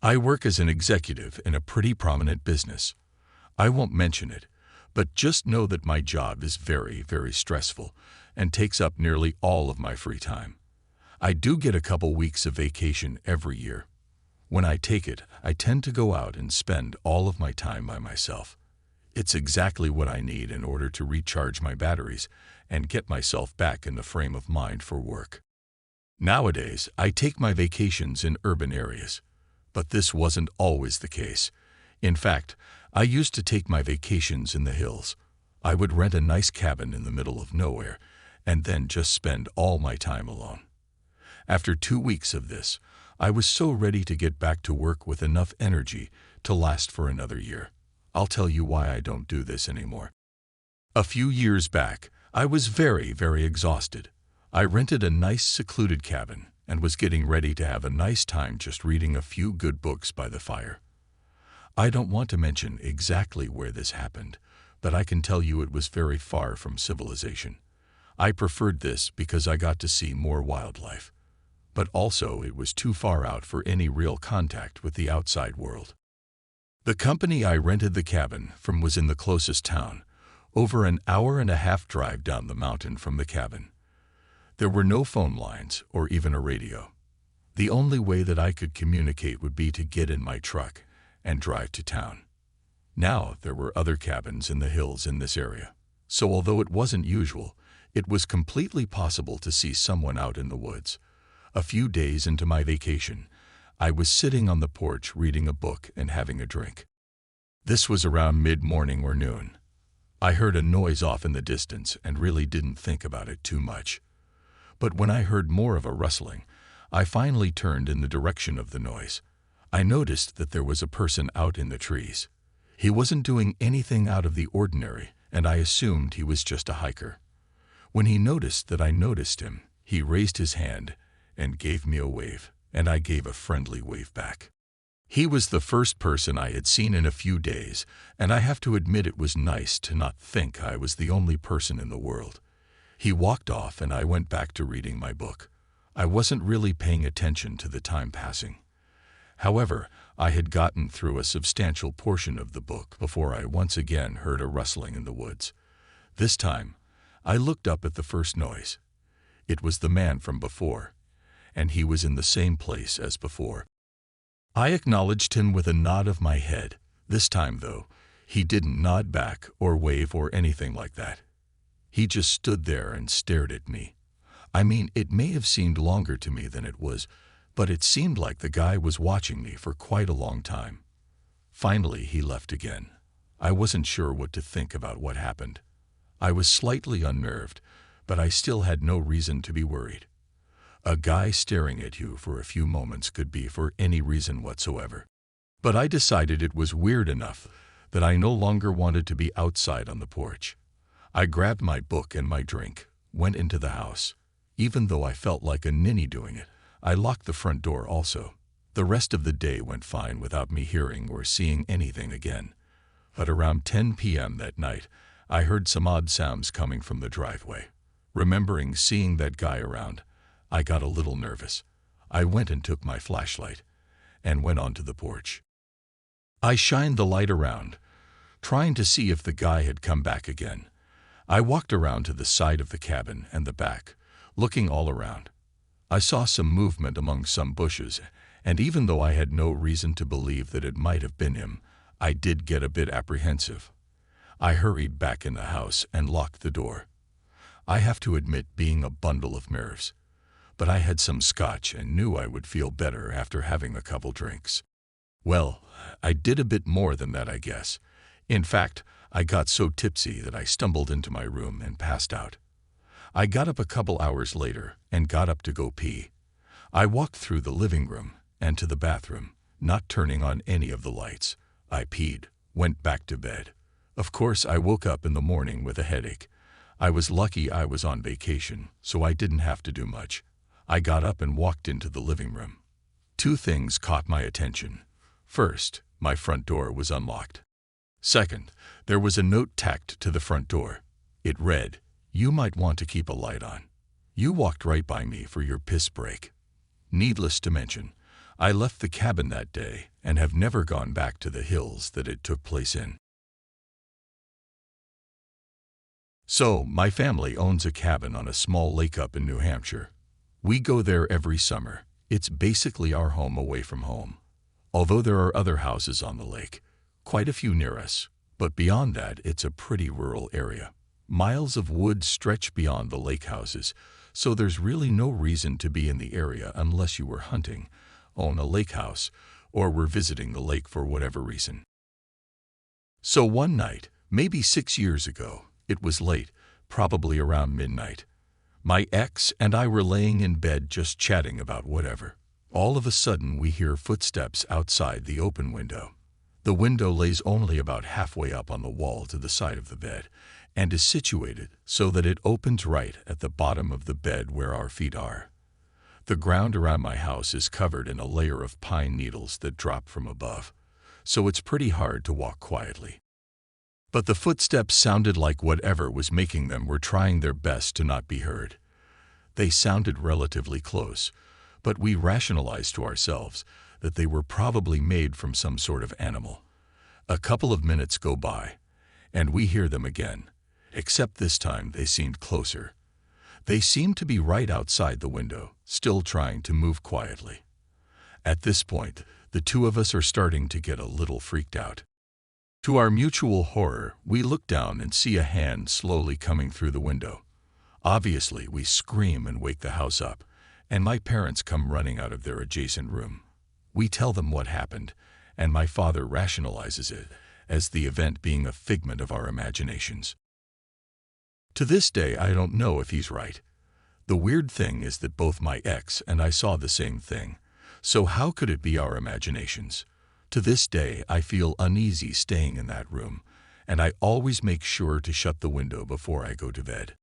I work as an executive in a pretty prominent business. I won't mention it, but just know that my job is very, very stressful and takes up nearly all of my free time. I do get a couple weeks of vacation every year. When I take it, I tend to go out and spend all of my time by myself. It's exactly what I need in order to recharge my batteries and get myself back in the frame of mind for work. Nowadays, I take my vacations in urban areas, but this wasn't always the case. In fact, I used to take my vacations in the hills. I would rent a nice cabin in the middle of nowhere and then just spend all my time alone. After 2 weeks of this, I was so ready to get back to work with enough energy to last for another year. I'll tell you why I don't do this anymore. A few years back, I was very, very exhausted. I rented a nice secluded cabin and was getting ready to have a nice time just reading a few good books by the fire. I don't want to mention exactly where this happened, but I can tell you it was very far from civilization. I preferred this because I got to see more wildlife, but also it was too far out for any real contact with the outside world. The company I rented the cabin from was in the closest town, over an hour-and-a-half drive down the mountain from the cabin. There were no phone lines or even a radio. The only way that I could communicate would be to get in my truck and drive to town. Now there were other cabins in the hills in this area, so although it wasn't usual, it was completely possible to see someone out in the woods. A few days into my vacation, I was sitting on the porch reading a book and having a drink. This was around mid-morning or noon. I heard a noise off in the distance and really didn't think about it too much. But when I heard more of a rustling, I finally turned in the direction of the noise. I noticed that there was a person out in the trees. He wasn't doing anything out of the ordinary, and I assumed he was just a hiker. When he noticed that I noticed him, he raised his hand and gave me a wave, and I gave a friendly wave back. He was the first person I had seen in a few days, and I have to admit it was nice to not think I was the only person in the world. He walked off and I went back to reading my book. I wasn't really paying attention to the time passing. However, I had gotten through a substantial portion of the book before I once again heard a rustling in the woods. This time, I looked up at the first noise. It was the man from before, and he was in the same place as before. I acknowledged him with a nod of my head. This time, though, he didn't nod back or wave or anything like that. He just stood there and stared at me. I mean, it may have seemed longer to me than it was, but it seemed like the guy was watching me for quite a long time. Finally, he left again. I wasn't sure what to think about what happened. I was slightly unnerved, but I still had no reason to be worried. A guy staring at you for a few moments could be for any reason whatsoever. But I decided it was weird enough that I no longer wanted to be outside on the porch. I grabbed my book and my drink, went into the house. Even though I felt like a ninny doing it, I locked the front door also. The rest of the day went fine without me hearing or seeing anything again. But around 10 p.m. that night, I heard some odd sounds coming from the driveway. Remembering seeing that guy around, I got a little nervous. I went and took my flashlight and went onto the porch. I shined the light around, trying to see if the guy had come back again. I walked around to the side of the cabin and the back, looking all around. I saw some movement among some bushes, and even though I had no reason to believe that it might have been him, I did get a bit apprehensive. I hurried back in the house and locked the door. I have to admit being a bundle of nerves, but I had some scotch and knew I would feel better after having a couple drinks. Well, I did a bit more than that, I guess. In fact, I got so tipsy that I stumbled into my room and passed out. I got up a couple hours later and got up to go pee. I walked through the living room and to the bathroom, not turning on any of the lights. I peed, went back to bed. Of course, I woke up in the morning with a headache. I was lucky I was on vacation, so I didn't have to do much. I got up and walked into the living room. 2 things caught my attention. First, my front door was unlocked. Second, there was a note tacked to the front door. It read, "You might want to keep a light on. You walked right by me for your piss break." Needless to mention, I left the cabin that day and have never gone back to the hills that it took place in. So, my family owns a cabin on a small lake up in New Hampshire. We go there every summer. It's basically our home away from home. Although there are other houses on the lake, quite a few near us, but beyond that, it's a pretty rural area. Miles of woods stretch beyond the lake houses, so there's really no reason to be in the area unless you were hunting, own a lake house, or were visiting the lake for whatever reason. So one night, maybe 6 years ago, it was late, probably around midnight. My ex and I were laying in bed just chatting about whatever. All of a sudden, we hear footsteps outside the open window. The window lays only about halfway up on the wall to the side of the bed and is situated so that it opens right at the bottom of the bed where our feet are. The ground around my house is covered in a layer of pine needles that drop from above, so it's pretty hard to walk quietly. But the footsteps sounded like whatever was making them were trying their best to not be heard. They sounded relatively close, but we rationalized to ourselves that they were probably made from some sort of animal. A couple of minutes go by, and we hear them again, except this time they seemed closer. They seemed to be right outside the window, still trying to move quietly. At this point, the two of us are starting to get a little freaked out. To our mutual horror, we look down and see a hand slowly coming through the window. Obviously, we scream and wake the house up, and my parents come running out of their adjacent room. We tell them what happened, and my father rationalizes it as the event being a figment of our imaginations. To this day, I don't know if he's right. The weird thing is that both my ex and I saw the same thing, so how could it be our imaginations? To this day, I feel uneasy staying in that room, and I always make sure to shut the window before I go to bed.